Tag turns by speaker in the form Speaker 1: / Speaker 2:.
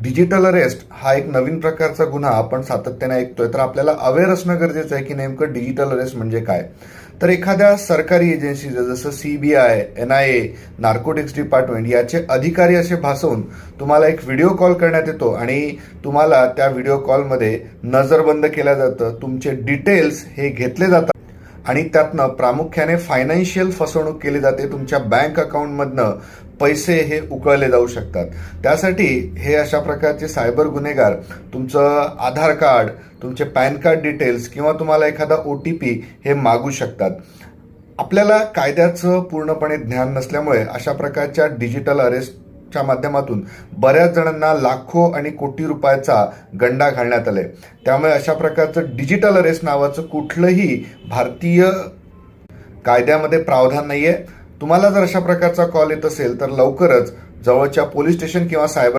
Speaker 1: Digital arrest हा एक नवीन प्रकारचा गुन्हा आपण सातत्याने ऐकतोय, तर आपल्याला अवेअर असणं गरजेचं आहे की नेमकं डिजिटल अरेस्ट म्हणजे काय. तर एखाद्या सरकारी एजन्सी जसं CBI, NIA, नार्कोटिक्स डिपार्टमेंट याचे अधिकारी असे भासवून तुम्हाला एक व्हिडिओ कॉल करण्यात येतो आणि तुम्हाला त्या व्हिडिओ कॉलमध्ये नजरबंद केलं जातं, तुमचे डिटेल्स हे घेतले जातात आणि त्यातनं प्रामुख्याने फायनान्शियल फसवणूक केली जाते. तुमच्या बँक अकाउंटमधनं पैसे हे उकळले जाऊ शकतात. त्यासाठी हे अशा प्रकारचे सायबर गुन्हेगार तुमचं आधार कार्ड, तुमचे पॅन कार्ड डिटेल्स किंवा तुम्हाला एखादा OTP हे मागू शकतात. आपल्याला कायद्याचं पूर्णपणे ज्ञान नसल्यामुळे अशा प्रकारच्या डिजिटल अरेस्टच्या माध्यमातून बऱ्याच जणांना लाखो आणि कोटी रुपयाचा गंडा घालण्यात आलाय. त्यामुळे अशा प्रकारचं डिजिटल अरेस्ट नावाचं कुठलंही भारतीय कायद्यामध्ये प्रावधान नाहीये. तुम्हाला जर अशा प्रकारचा कॉल येत असेल तर लवकरच जवळच्या पोलीस स्टेशन किंवा सायबर